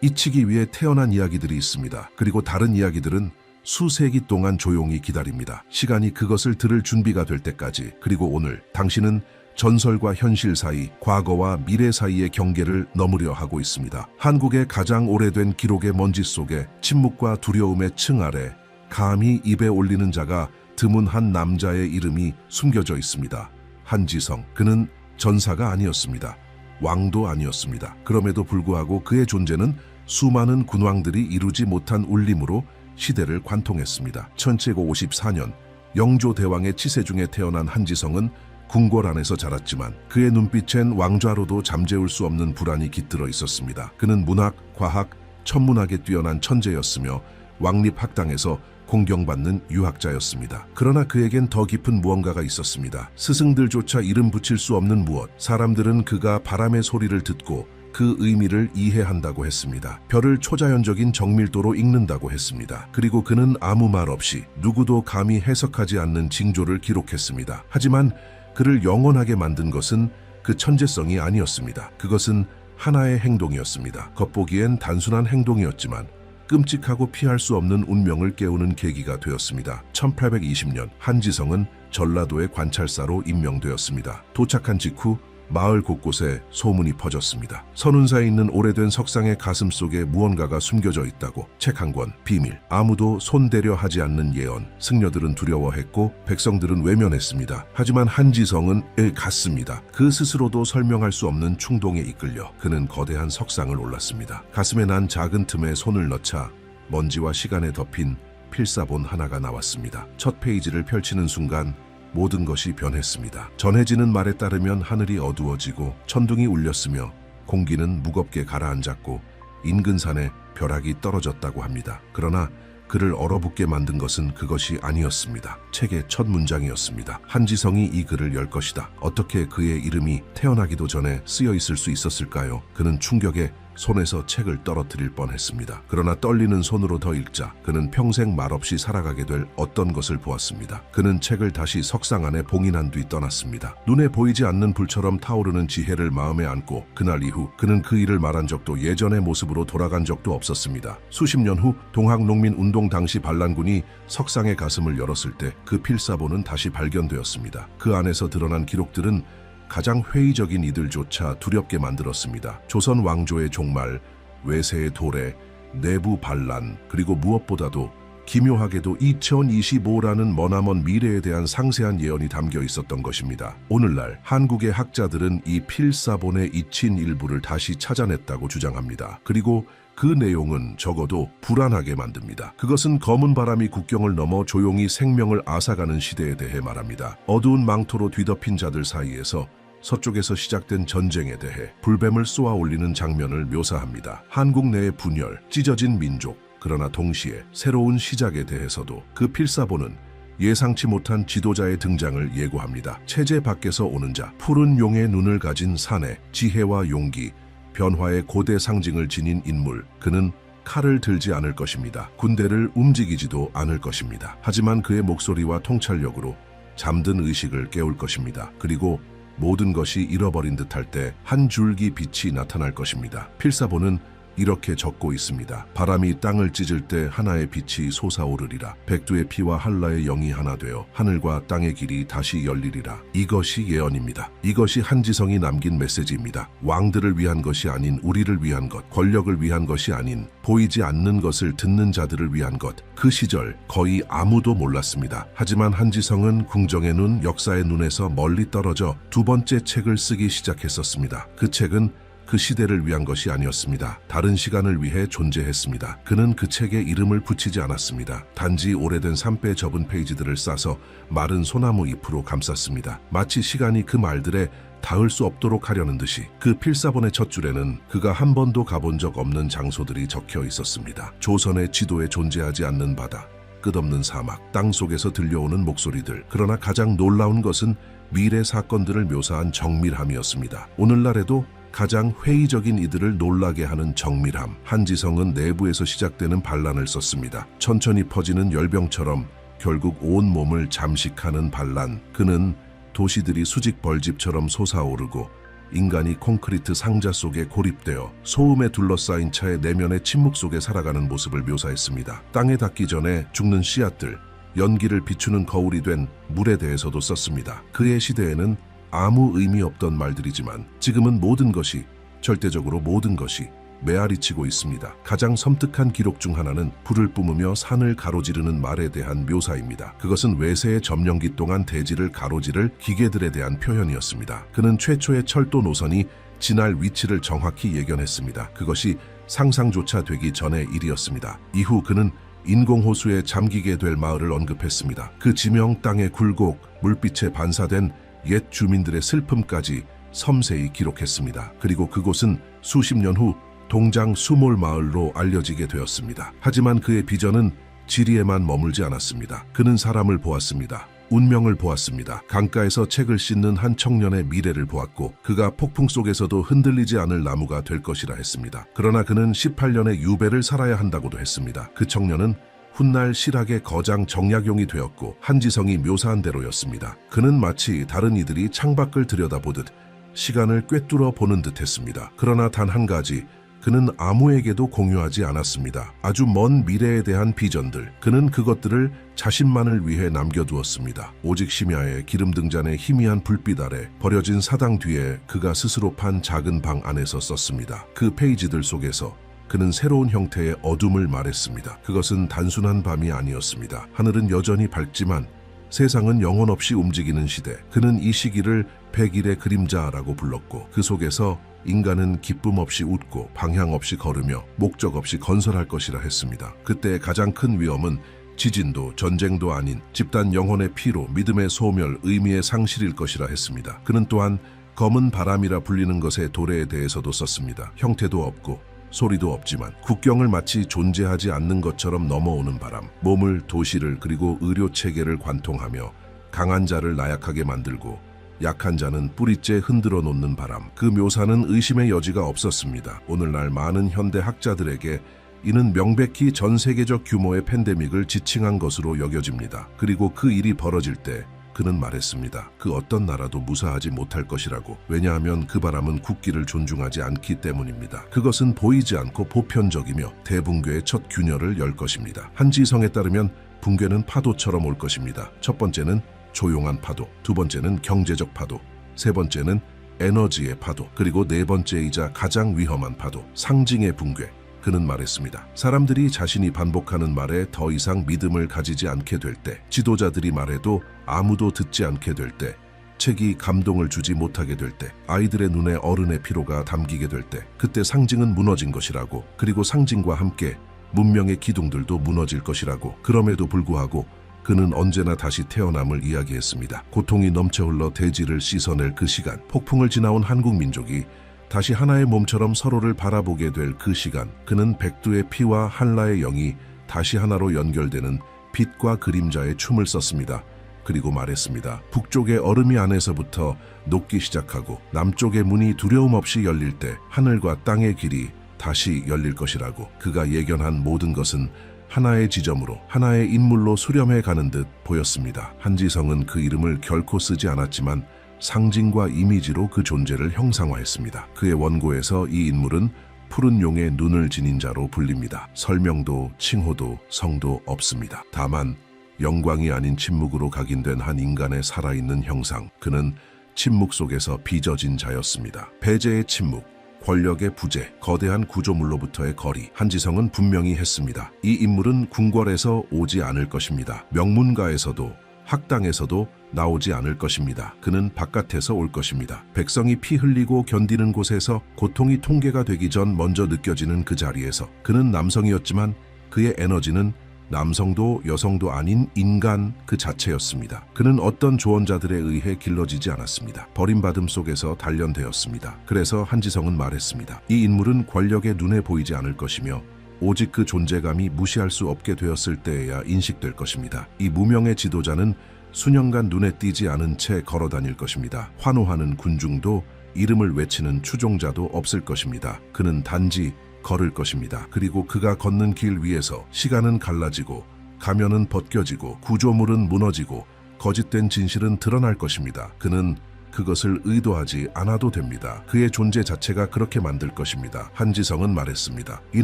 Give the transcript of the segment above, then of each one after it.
잊히기 위해 태어난 이야기들이 있습니다. 그리고 다른 이야기들은 수세기 동안 조용히 기다립니다. 시간이 그것을 들을 준비가 될 때까지. 그리고 오늘 당신은 전설과 현실 사이, 과거와 미래 사이의 경계를 넘으려 하고 있습니다. 한국의 가장 오래된 기록의 먼지 속에 침묵과 두려움의 층 아래 감히 입에 올리는 자가 드문 한 남자의 이름이 숨겨져 있습니다. 한지성. 그는 전사가 아니었습니다. 왕도 아니었습니다. 그럼에도 불구하고 그의 존재는 수많은 군왕들이 이루지 못한 울림으로 시대를 관통했습니다. 1754년 영조 대왕의 치세 중에 태어난 한지성은 궁궐 안에서 자랐지만 그의 눈빛엔 왕좌로도 잠재울 수 없는 불안이 깃들어 있었습니다. 그는 문학, 과학, 천문학에 뛰어난 천재였으며 왕립학당에서 공경받는 유학자였습니다. 그러나 그에겐 더 깊은 무언가가 있었습니다. 스승들조차 이름 붙일 수 없는 무엇. 사람들은 그가 바람의 소리를 듣고 그 의미를 이해한다고 했습니다. 별을 초자연적인 정밀도로 읽는다고 했습니다. 그리고 그는 아무 말 없이 누구도 감히 해석하지 않는 징조를 기록했습니다. 하지만 그를 영원하게 만든 것은 그 천재성이 아니었습니다. 그것은 하나의 행동이었습니다. 겉보기엔 단순한 행동이었지만 끔찍하고 피할 수 없는 운명을 깨우는 계기가 되었습니다. 1820년 한지성은 전라도의 관찰사로 임명되었습니다. 도착한 직후 마을 곳곳에 소문이 퍼졌습니다. 선운사에 있는 오래된 석상의 가슴속에 무언가가 숨겨져 있다고. 책 한 권, 비밀. 아무도 손대려 하지 않는 예언. 승려들은 두려워했고 백성들은 외면했습니다. 하지만 한지성은 갔습니다. 그 스스로도 설명할 수 없는 충동에 이끌려 그는 거대한 석상을 올랐습니다. 가슴에 난 작은 틈에 손을 넣자 먼지와 시간에 덮인 필사본 하나가 나왔습니다. 첫 페이지를 펼치는 순간 모든 것이 변했습니다. 전해지는 말에 따르면 하늘이 어두워지고 천둥이 울렸으며 공기는 무겁게 가라앉았고 인근 산에 벼락이 떨어졌다고 합니다. 그러나 그를 얼어붙게 만든 것은 그것이 아니었습니다. 책의 첫 문장이었습니다. 한지성이 이 글을 열 것이다. 어떻게 그의 이름이 태어나기도 전에 쓰여 있을 수 있었을까요? 그는 충격에 손에서 책을 떨어뜨릴 뻔했습니다. 그러나 떨리는 손으로 더 읽자 그는 평생 말없이 살아가게 될 어떤 것을 보았습니다. 그는 책을 다시 석상 안에 봉인한 뒤 떠났습니다. 눈에 보이지 않는 불처럼 타오르는 지혜를 마음에 안고 그날 이후 그는 그 일을 말한 적도 예전의 모습으로 돌아간 적도 없었습니다. 수십 년 후 동학농민운동 당시 반란군이 석상의 가슴을 열었을 때 그 필사본은 다시 발견되었습니다. 그 안에서 드러난 기록들은 가장 회의적인 이들조차 두렵게 만들었습니다. 조선 왕조의 종말, 외세의 도래, 내부 반란, 그리고 무엇보다도 기묘하게도 2025라는 머나먼 미래에 대한 상세한 예언이 담겨 있었던 것입니다. 오늘날 한국의 학자들은 이 필사본에 잊힌 일부를 다시 찾아냈다고 주장합니다. 그리고 그 내용은 적어도 불안하게 만듭니다. 그것은 검은 바람이 국경을 넘어 조용히 생명을 앗아가는 시대에 대해 말합니다. 어두운 망토로 뒤덮인 자들 사이에서 서쪽에서 시작된 전쟁에 대해 불뱀을 쏘아 올리는 장면을 묘사합니다. 한국 내의 분열, 찢어진 민족, 그러나 동시에 새로운 시작에 대해서도 그 필사본은 예상치 못한 지도자의 등장을 예고합니다. 체제 밖에서 오는 자, 푸른 용의 눈을 가진 사내, 지혜와 용기, 변화의 고대 상징을 지닌 인물. 그는 칼을 들지 않을 것입니다. 군대를 움직이지도 않을 것입니다. 하지만 그의 목소리와 통찰력으로 잠든 의식을 깨울 것입니다. 그리고 모든 것이 잃어버린 듯할 때 한 줄기 빛이 나타날 것입니다. 필사본은 이렇게 적고 있습니다. 바람이 땅을 찢을 때 하나의 빛이 솟아오르리라. 백두의 피와 한라의 영이 하나 되어 하늘과 땅의 길이 다시 열리리라. 이것이 예언입니다. 이것이 한지성이 남긴 메시지입니다. 왕들을 위한 것이 아닌 우리를 위한 것, 권력을 위한 것이 아닌 보이지 않는 것을 듣는 자들을 위한 것. 그 시절 거의 아무도 몰랐습니다. 하지만 한지성은 궁정의 눈, 역사의 눈에서 멀리 떨어져 두 번째 책을 쓰기 시작했었습니다. 그 책은 그 시대를 위한 것이 아니었습니다. 다른 시간을 위해 존재했습니다. 그는 그 책에 이름을 붙이지 않았습니다. 단지 오래된 산배 접은 페이지들을 싸서 마른 소나무 잎으로 감쌌습니다. 마치 시간이 그 말들에 닿을 수 없도록 하려는 듯이. 그 필사본의 첫 줄에는 그가 한 번도 가본 적 없는 장소들이 적혀 있었습니다. 조선의 지도에 존재하지 않는 바다, 끝없는 사막, 땅 속에서 들려오는 목소리들. 그러나 가장 놀라운 것은 미래 사건들을 묘사한 정밀함이었습니다. 오늘날에도 가장 회의적인 이들을 놀라게 하는 정밀함. 한지성은 내부에서 시작되는 반란을 썼습니다. 천천히 퍼지는 열병처럼 결국 온 몸을 잠식하는 반란. 그는 도시들이 수직 벌집처럼 솟아오르고 인간이 콘크리트 상자 속에 고립되어 소음에 둘러싸인 차의 내면의 침묵 속에 살아가는 모습을 묘사했습니다. 땅에 닿기 전에 죽는 씨앗들, 연기를 비추는 거울이 된 물에 대해서도 썼습니다. 그의 시대에는 아무 의미 없던 말들이지만 지금은 모든 것이, 절대적으로 모든 것이 메아리치고 있습니다. 가장 섬뜩한 기록 중 하나는 불을 뿜으며 산을 가로지르는 말에 대한 묘사입니다. 그것은 외세의 점령기 동안 대지를 가로지를 기계들에 대한 표현이었습니다. 그는 최초의 철도 노선이 지날 위치를 정확히 예견했습니다. 그것이 상상조차 되기 전의 일이었습니다. 이후 그는 인공호수에 잠기게 될 마을을 언급했습니다. 그 지명 땅의 굴곡, 물빛에 반사된 옛 주민들의 슬픔까지 섬세히 기록했습니다. 그리고 그곳은 수십 년 후 동장 수몰 마을로 알려지게 되었습니다. 하지만 그의 비전은 지리에만 머물지 않았습니다. 그는 사람을 보았습니다. 운명을 보았습니다. 강가에서 책을 씻는 한 청년의 미래를 보았고 그가 폭풍 속에서도 흔들리지 않을 나무가 될 것이라 했습니다. 그러나 그는 18년의 유배를 살아야 한다고도 했습니다. 그 청년은 훗날 실학의 거장 정약용이 되었고 한지성이 묘사한 대로였습니다. 그는 마치 다른 이들이 창밖을 들여다보듯 시간을 꿰뚫어 보는 듯 했습니다. 그러나 단 한 가지, 그는 아무에게도 공유하지 않았습니다. 아주 먼 미래에 대한 비전들, 그는 그것들을 자신만을 위해 남겨두었습니다. 오직 심야의 기름 등잔의 희미한 불빛 아래 버려진 사당 뒤에 그가 스스로 판 작은 방 안에서 썼습니다. 그 페이지들 속에서 그는 새로운 형태의 어둠을 말했습니다. 그것은 단순한 밤이 아니었습니다. 하늘은 여전히 밝지만 세상은 영혼 없이 움직이는 시대. 그는 이 시기를 100일의 그림자라고 불렀고 그 속에서 인간은 기쁨 없이 웃고 방향 없이 걸으며 목적 없이 건설할 것이라 했습니다. 그때의 가장 큰 위험은 지진도 전쟁도 아닌 집단 영혼의 피로 믿음의 소멸, 의미의 상실일 것이라 했습니다. 그는 또한 검은 바람이라 불리는 것의 도래에 대해서도 썼습니다. 형태도 없고 소리도 없지만 국경을 마치 존재하지 않는 것처럼 넘어오는 바람, 몸을, 도시를 그리고 의료 체계를 관통하며 강한 자를 나약하게 만들고 약한 자는 뿌리째 흔들어 놓는 바람. 그 묘사는 의심의 여지가 없었습니다. 오늘날 많은 현대 학자들에게 이는 명백히 전 세계적 규모의 팬데믹을 지칭한 것으로 여겨집니다. 그리고 그 일이 벌어질 때 그는 말했습니다. 그 어떤 나라도 무사하지 못할 것이라고. 왜냐하면 그 바람은 국기를 존중하지 않기 때문입니다. 그것은 보이지 않고 보편적이며 대붕괴의 첫 균열을 열 것입니다. 한지성에 따르면 붕괴는 파도처럼 올 것입니다. 첫 번째는 조용한 파도, 두 번째는 경제적 파도, 세 번째는 에너지의 파도, 그리고 네 번째이자 가장 위험한 파도, 상징의 붕괴. 그는 말했습니다. 사람들이 자신이 반복하는 말에 더 이상 믿음을 가지지 않게 될 때, 지도자들이 말해도 아무도 듣지 않게 될 때, 책이 감동을 주지 못하게 될 때, 아이들의 눈에 어른의 피로가 담기게 될 때, 그때 상징은 무너진 것이라고, 그리고 상징과 함께 문명의 기둥들도 무너질 것이라고. 그럼에도 불구하고 그는 언제나 다시 태어남을 이야기했습니다. 고통이 넘쳐 흘러 대지를 씻어낼 그 시간, 폭풍을 지나온 한국 민족이 다시 하나의 몸처럼 서로를 바라보게 될 그 시간, 그는 백두의 피와 한라의 영이 다시 하나로 연결되는 빛과 그림자의 춤을 썼습니다. 그리고 말했습니다. 북쪽의 얼음이 안에서부터 녹기 시작하고 남쪽의 문이 두려움 없이 열릴 때 하늘과 땅의 길이 다시 열릴 것이라고. 그가 예견한 모든 것은 하나의 지점으로, 하나의 인물로 수렴해 가는 듯 보였습니다. 한지성은 그 이름을 결코 쓰지 않았지만 상징과 이미지로 그 존재를 형상화했습니다. 그의 원고에서 이 인물은 푸른 용의 눈을 지닌 자로 불립니다. 설명도 칭호도 성도 없습니다. 다만 영광이 아닌 침묵으로 각인된 한 인간의 살아있는 형상, 그는 침묵 속에서 빚어진 자였습니다. 배제의 침묵, 권력의 부재, 거대한 구조물로부터의 거리. 한지성은 분명히 했습니다. 이 인물은 궁궐에서 오지 않을 것입니다. 명문가에서도 학당에서도 나오지 않을 것입니다. 그는 바깥에서 올 것입니다. 백성이 피 흘리고 견디는 곳에서, 고통이 통계가 되기 전 먼저 느껴지는 그 자리에서. 그는 남성이었지만 그의 에너지는 남성도 여성도 아닌 인간 그 자체였습니다. 그는 어떤 조언자들에 의해 길러지지 않았습니다. 버림받음 속에서 단련되었습니다. 그래서 한지성은 말했습니다. 이 인물은 권력의 눈에 보이지 않을 것이며 오직 그 존재감이 무시할 수 없게 되었을 때에야 인식될 것입니다. 이 무명의 지도자는 수년간 눈에 띄지 않은 채 걸어 다닐 것입니다. 환호하는 군중도 이름을 외치는 추종자도 없을 것입니다. 그는 단지 걸을 것입니다. 그리고 그가 걷는 길 위에서 시간은 갈라지고 가면은 벗겨지고 구조물은 무너지고 거짓된 진실은 드러날 것입니다. 그는 그것을 의도하지 않아도 됩니다. 그의 존재 자체가 그렇게 만들 것입니다. 한지성은 말했습니다. 이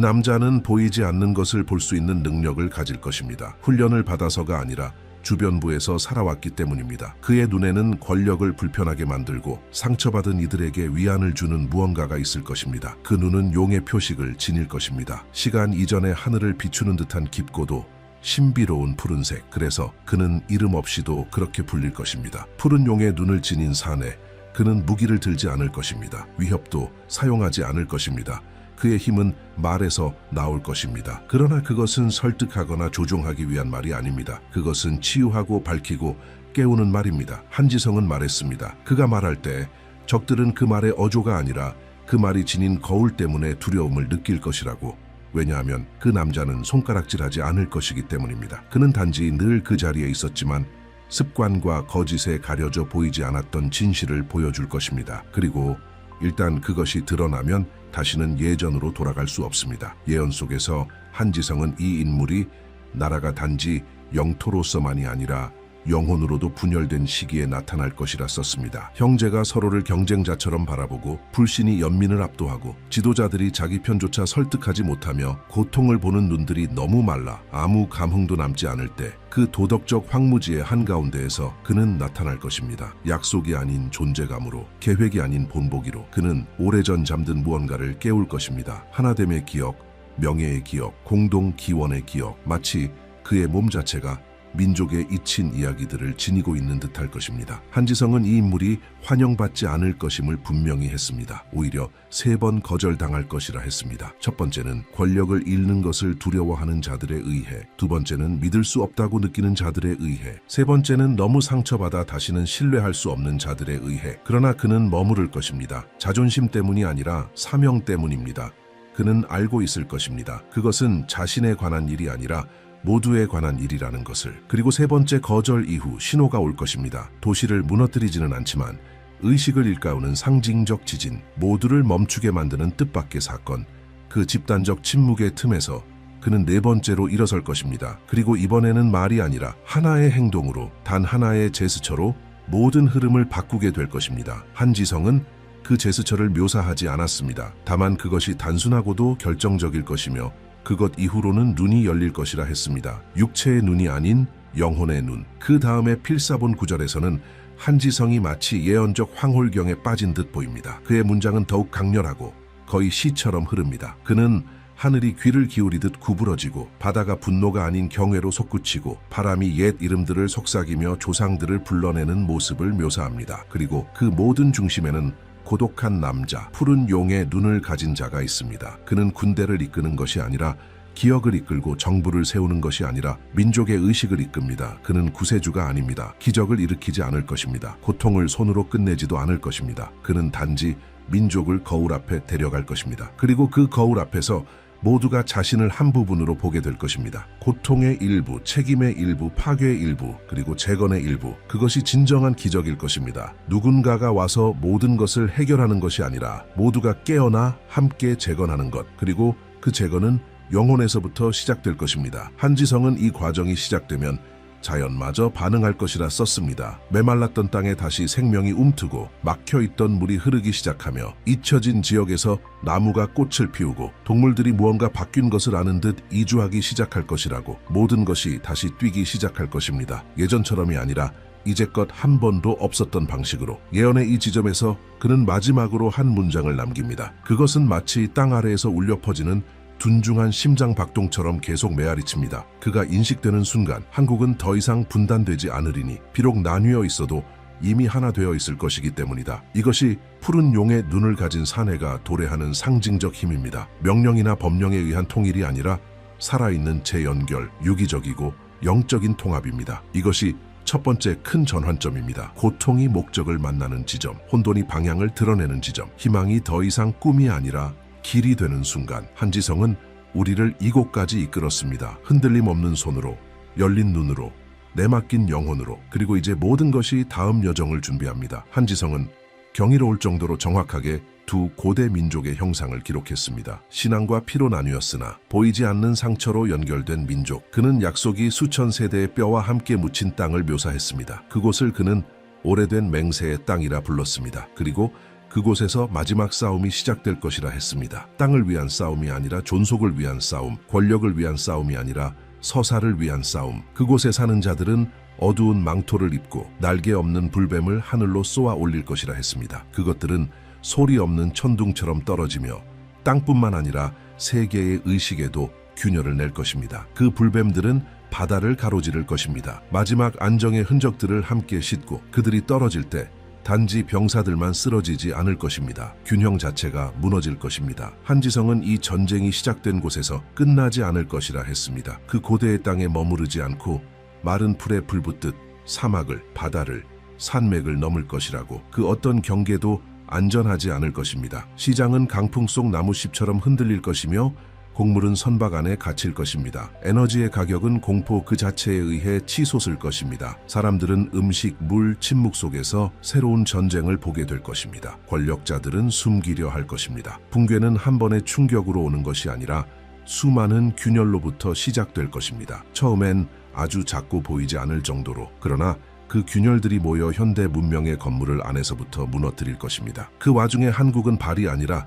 남자는 보이지 않는 것을 볼 수 있는 능력을 가질 것입니다. 훈련을 받아서가 아니라 주변부에서 살아왔기 때문입니다. 그의 눈에는 권력을 불편하게 만들고 상처받은 이들에게 위안을 주는 무언가가 있을 것입니다. 그 눈은 용의 표식을 지닐 것입니다. 시간 이전의 하늘을 비추는 듯한 깊고도 신비로운 푸른색. 그래서 그는 이름 없이도 그렇게 불릴 것입니다. 푸른 용의 눈을 지닌 사내. 그는 무기를 들지 않을 것입니다. 위협도 사용하지 않을 것입니다. 그의 힘은 말에서 나올 것입니다. 그러나 그것은 설득하거나 조종하기 위한 말이 아닙니다. 그것은 치유하고 밝히고 깨우는 말입니다. 한지성은 말했습니다. 그가 말할 때 적들은 그 말의 어조가 아니라 그 말이 지닌 거울 때문에 두려움을 느낄 것이라고. 왜냐하면 그 남자는 손가락질하지 않을 것이기 때문입니다. 그는 단지 늘 그 자리에 있었지만 습관과 거짓에 가려져 보이지 않았던 진실을 보여줄 것입니다. 그리고 일단 그것이 드러나면 다시는 예전으로 돌아갈 수 없습니다. 예언 속에서 한지성은 이 인물이 나라가 단지 영토로서만이 아니라 영혼으로도 분열된 시기에 나타날 것이라 썼습니다. 형제가 서로를 경쟁자처럼 바라보고 불신이 연민을 압도하고 지도자들이 자기 편조차 설득하지 못하며 고통을 보는 눈들이 너무 말라 아무 감흥도 남지 않을 때 그 도덕적 황무지의 한가운데에서 그는 나타날 것입니다. 약속이 아닌 존재감으로, 계획이 아닌 본보기로 그는 오래전 잠든 무언가를 깨울 것입니다. 하나됨의 기억, 명예의 기억, 공동 기원의 기억, 마치 그의 몸 자체가 민족의 잊힌 이야기들을 지니고 있는 듯할 것입니다. 한지성은 이 인물이 환영받지 않을 것임을 분명히 했습니다. 오히려 3번 거절당할 것이라 했습니다. 첫 번째는 권력을 잃는 것을 두려워하는 자들에 의해, 두 번째는 믿을 수 없다고 느끼는 자들에 의해, 세 번째는 너무 상처받아 다시는 신뢰할 수 없는 자들에 의해. 그러나 그는 머무를 것입니다. 자존심 때문이 아니라 사명 때문입니다. 그는 알고 있을 것입니다. 그것은 자신에 관한 일이 아니라 모두에 관한 일이라는 것을. 그리고 3번째 거절 이후 신호가 올 것입니다. 도시를 무너뜨리지는 않지만 의식을 일깨우는 상징적 지진, 모두를 멈추게 만드는 뜻밖의 사건, 그 집단적 침묵의 틈에서 그는 4번째로 일어설 것입니다. 그리고 이번에는 말이 아니라 하나의 행동으로, 단 하나의 제스처로 모든 흐름을 바꾸게 될 것입니다. 한지성은 그 제스처를 묘사하지 않았습니다. 다만 그것이 단순하고도 결정적일 것이며 그것 이후로는 눈이 열릴 것이라 했습니다. 육체의 눈이 아닌 영혼의 눈. 그 다음에 필사본 구절에서는 한지성이 마치 예언적 황홀경에 빠진 듯 보입니다. 그의 문장은 더욱 강렬하고 거의 시처럼 흐릅니다. 그는 하늘이 귀를 기울이듯 구부러지고 바다가 분노가 아닌 경외로 솟구치고 바람이 옛 이름들을 속삭이며 조상들을 불러내는 모습을 묘사합니다. 그리고 그 모든 중심에는 고독한 남자, 푸른 용의 눈을 가진 자가 있습니다. 그는 군대를 이끄는 것이 아니라 기억을 이끌고 정부를 세우는 것이 아니라 민족의 의식을 이끕니다. 그는 구세주가 아닙니다. 기적을 일으키지 않을 것입니다. 고통을 손으로 끝내지도 않을 것입니다. 그는 단지 민족을 거울 앞에 데려갈 것입니다. 그리고 그 거울 앞에서 모두가 자신을 한 부분으로 보게 될 것입니다. 고통의 일부, 책임의 일부, 파괴의 일부, 그리고 재건의 일부. 그것이 진정한 기적일 것입니다. 누군가가 와서 모든 것을 해결하는 것이 아니라 모두가 깨어나 함께 재건하는 것. 그리고 그 재건은 영혼에서부터 시작될 것입니다. 한지성은 이 과정이 시작되면 자연마저 반응할 것이라 썼습니다. 메말랐던 땅에 다시 생명이 움트고 막혀있던 물이 흐르기 시작하며 잊혀진 지역에서 나무가 꽃을 피우고 동물들이 무언가 바뀐 것을 아는 듯 이주하기 시작할 것이라고. 모든 것이 다시 뛰기 시작할 것입니다. 예전처럼이 아니라 이제껏 한 번도 없었던 방식으로. 예언의 이 지점에서 그는 마지막으로 한 문장을 남깁니다. 그것은 마치 땅 아래에서 울려 퍼지는 둔중한 심장 박동처럼 계속 메아리칩니다. 그가 인식되는 순간 한국은 더 이상 분단되지 않으리니 비록 나뉘어 있어도 이미 하나 되어 있을 것이기 때문이다. 이것이 푸른 용의 눈을 가진 사내가 도래하는 상징적 힘입니다. 명령이나 법령에 의한 통일이 아니라 살아있는 재연결, 유기적이고 영적인 통합입니다. 이것이 첫 번째 큰 전환점입니다. 고통이 목적을 만나는 지점, 혼돈이 방향을 드러내는 지점, 희망이 더 이상 꿈이 아니라 길이 되는 순간. 한지성은 우리를 이곳까지 이끌었습니다. 흔들림 없는 손으로, 열린 눈으로, 내맡긴 영혼으로. 그리고 이제 모든 것이 다음 여정을 준비합니다. 한지성은 경이로울 정도로 정확하게 두 고대 민족의 형상을 기록했습니다. 신앙과 피로 나뉘었으나 보이지 않는 상처로 연결된 민족. 그는 약속이 수천 세대의 뼈와 함께 묻힌 땅을 묘사했습니다. 그곳을 그는 오래된 맹세의 땅이라 불렀습니다. 그리고 그곳에서 마지막 싸움이 시작될 것이라 했습니다. 땅을 위한 싸움이 아니라 존속을 위한 싸움, 권력을 위한 싸움이 아니라 서사를 위한 싸움. 그곳에 사는 자들은 어두운 망토를 입고 날개 없는 불뱀을 하늘로 쏘아 올릴 것이라 했습니다. 그것들은 소리 없는 천둥처럼 떨어지며 땅뿐만 아니라 세계의 의식에도 균열을 낼 것입니다. 그 불뱀들은 바다를 가로지를 것입니다. 마지막 안정의 흔적들을 함께 싣고 그들이 떨어질 때 단지 병사들만 쓰러지지 않을 것입니다. 균형 자체가 무너질 것입니다. 한지성은 이 전쟁이 시작된 곳에서 끝나지 않을 것이라 했습니다. 그 고대의 땅에 머무르지 않고 마른 풀에 불붙듯 사막을, 바다를, 산맥을 넘을 것이라고. 그 어떤 경계도 안전하지 않을 것입니다. 시장은 강풍 속 나무잎처럼 흔들릴 것이며 곡물은 선박 안에 갇힐 것입니다. 에너지의 가격은 공포 그 자체에 의해 치솟을 것입니다. 사람들은 음식, 물, 침묵 속에서 새로운 전쟁을 보게 될 것입니다. 권력자들은 숨기려 할 것입니다. 붕괴는 한 번의 충격으로 오는 것이 아니라 수많은 균열로부터 시작될 것입니다. 처음엔 아주 작고 보이지 않을 정도로, 그러나 그 균열들이 모여 현대 문명의 건물을 안에서부터 무너뜨릴 것입니다. 그 와중에 한국은 발이 아니라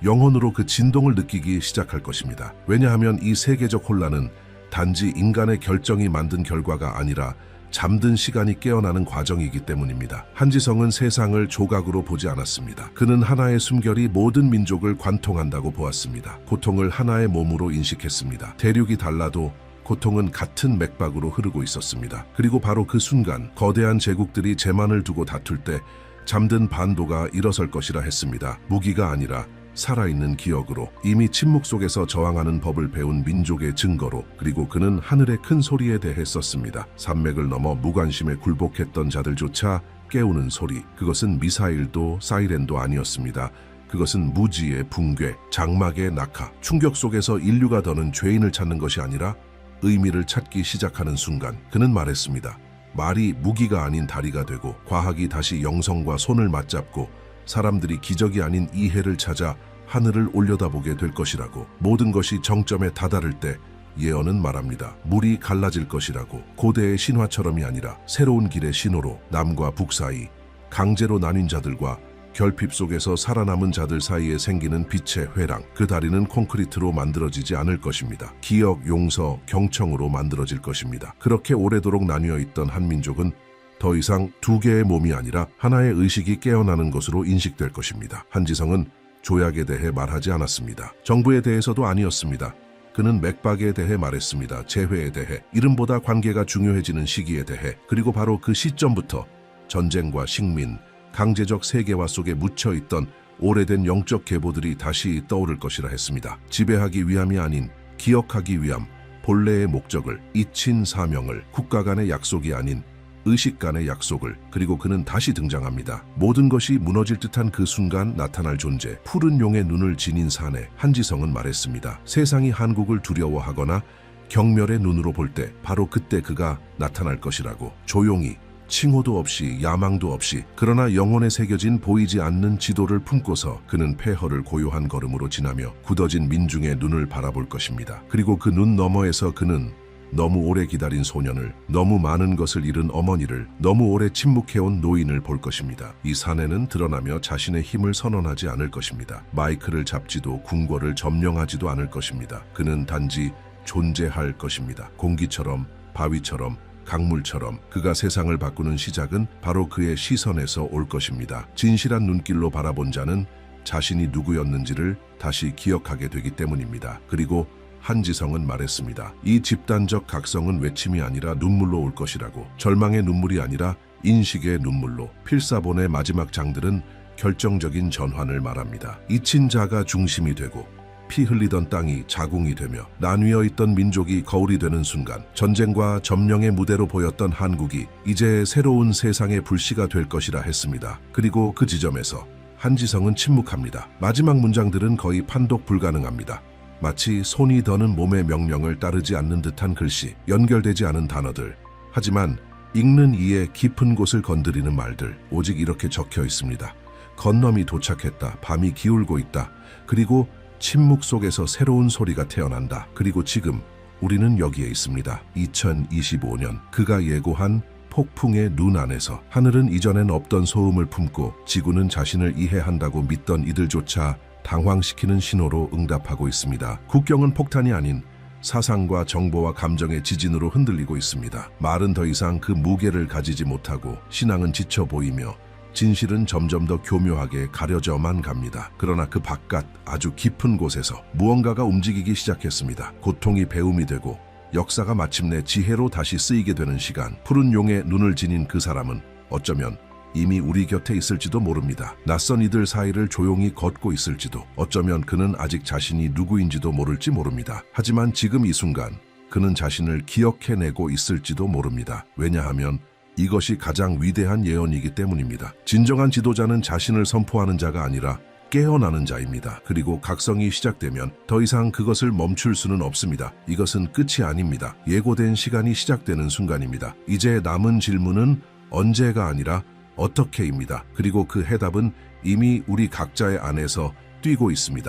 영혼으로 그 진동을 느끼기 시작할 것입니다. 왜냐하면 이 세계적 혼란은 단지 인간의 결정이 만든 결과가 아니라 잠든 시간이 깨어나는 과정이기 때문입니다. 한지성은 세상을 조각으로 보지 않았습니다. 그는 하나의 숨결이 모든 민족을 관통한다고 보았습니다. 고통을 하나의 몸으로 인식했습니다. 대륙이 달라도 고통은 같은 맥박으로 흐르고 있었습니다. 그리고 바로 그 순간 거대한 제국들이 재만을 두고 다툴 때 잠든 반도가 일어설 것이라 했습니다. 무기가 아니라 살아있는 기억으로, 이미 침묵 속에서 저항하는 법을 배운 민족의 증거로. 그리고 그는 하늘의 큰 소리에 대해 썼습니다. 산맥을 넘어 무관심에 굴복했던 자들조차 깨우는 소리. 그것은 미사일도 사이렌도 아니었습니다. 그것은 무지의 붕괴, 장막의 낙하. 충격 속에서 인류가 더는 죄인을 찾는 것이 아니라 의미를 찾기 시작하는 순간 그는 말했습니다. 말이 무기가 아닌 다리가 되고 과학이 다시 영성과 손을 맞잡고 사람들이 기적이 아닌 이해를 찾아 하늘을 올려다보게 될 것이라고. 모든 것이 정점에 다다를 때 예언은 말합니다. 물이 갈라질 것이라고. 고대의 신화처럼이 아니라 새로운 길의 신호로 남과 북 사이, 강제로 나뉜 자들과 결핍 속에서 살아남은 자들 사이에 생기는 빛의 회랑. 그 다리는 콘크리트로 만들어지지 않을 것입니다. 기억, 용서, 경청으로 만들어질 것입니다. 그렇게 오래도록 나뉘어 있던 한민족은 더 이상 두 개의 몸이 아니라 하나의 의식이 깨어나는 것으로 인식될 것입니다. 한지성은 조약에 대해 말하지 않았습니다. 정부에 대해서도 아니었습니다. 그는 맥박에 대해 말했습니다. 재회에 대해, 이름보다 관계가 중요해지는 시기에 대해. 그리고 바로 그 시점부터 전쟁과 식민, 강제적 세계화 속에 묻혀있던 오래된 영적 계보들이 다시 떠오를 것이라 했습니다. 지배하기 위함이 아닌 기억하기 위함, 본래의 목적을, 잊힌 사명을, 국가 간의 약속이 아닌 의식 간의 약속을. 그리고 그는 다시 등장합니다. 모든 것이 무너질 듯한 그 순간 나타날 존재, 푸른 용의 눈을 지닌 사내. 한지성은 말했습니다. 세상이 한국을 두려워하거나 경멸의 눈으로 볼 때 바로 그때 그가 나타날 것이라고. 조용히, 칭호도 없이, 야망도 없이, 그러나 영혼에 새겨진 보이지 않는 지도를 품고서 그는 폐허를 고요한 걸음으로 지나며 굳어진 민중의 눈을 바라볼 것입니다. 그리고 그 눈 너머에서 그는 너무 오래 기다린 소년을, 너무 많은 것을 잃은 어머니를, 너무 오래 침묵해온 노인을 볼 것입니다. 이 사내는 드러나며 자신의 힘을 선언하지 않을 것입니다. 마이크를 잡지도 궁궐을 점령하지도 않을 것입니다. 그는 단지 존재할 것입니다. 공기처럼, 바위처럼, 강물처럼. 그가 세상을 바꾸는 시작은 바로 그의 시선에서 올 것입니다. 진실한 눈길로 바라본 자는 자신이 누구였는지를 다시 기억하게 되기 때문입니다. 그리고 한지성은 말했습니다. 이 집단적 각성은 외침이 아니라 눈물로 올 것이라고. 절망의 눈물이 아니라 인식의 눈물로. 필사본의 마지막 장들은 결정적인 전환을 말합니다. 잊힌 자가 중심이 되고 피 흘리던 땅이 자궁이 되며 나뉘어 있던 민족이 거울이 되는 순간, 전쟁과 점령의 무대로 보였던 한국이 이제 새로운 세상의 불씨가 될 것이라 했습니다. 그리고 그 지점에서 한지성은 침묵합니다. 마지막 문장들은 거의 판독 불가능합니다. 마치 손이 더는 몸의 명령을 따르지 않는 듯한 글씨, 연결되지 않은 단어들. 하지만 읽는 이의 깊은 곳을 건드리는 말들. 오직 이렇게 적혀 있습니다. 건너이 도착했다. 밤이 기울고 있다. 그리고 침묵 속에서 새로운 소리가 태어난다. 그리고 지금 우리는 여기에 있습니다. 2025년. 그가 예고한 폭풍의 눈 안에서 하늘은 이전엔 없던 소음을 품고 지구는 자신을 이해한다고 믿던 이들조차 당황시키는 신호로 응답하고 있습니다. 국경은 폭탄이 아닌 사상과 정보와 감정의 지진으로 흔들리고 있습니다. 말은 더 이상 그 무게를 가지지 못하고 신앙은 지쳐 보이며 진실은 점점 더 교묘하게 가려져만 갑니다. 그러나 그 바깥 아주 깊은 곳에서 무언가가 움직이기 시작했습니다. 고통이 배움이 되고 역사가 마침내 지혜로 다시 쓰이게 되는 시간. 푸른 용에 눈을 지닌 그 사람은 어쩌면 이미 우리 곁에 있을지도 모릅니다. 낯선 이들 사이를 조용히 걷고 있을지도, 어쩌면 그는 아직 자신이 누구인지도 모를지 모릅니다. 하지만 지금 이 순간 그는 자신을 기억해내고 있을지도 모릅니다. 왜냐하면 이것이 가장 위대한 예언이기 때문입니다. 진정한 지도자는 자신을 선포하는 자가 아니라 깨어나는 자입니다. 그리고 각성이 시작되면 더 이상 그것을 멈출 수는 없습니다. 이것은 끝이 아닙니다. 예고된 시간이 시작되는 순간입니다. 이제 남은 질문은 언제가 아니라 어떻게입니다. 그리고 그 해답은 이미 우리 각자의 안에서 뛰고 있습니다.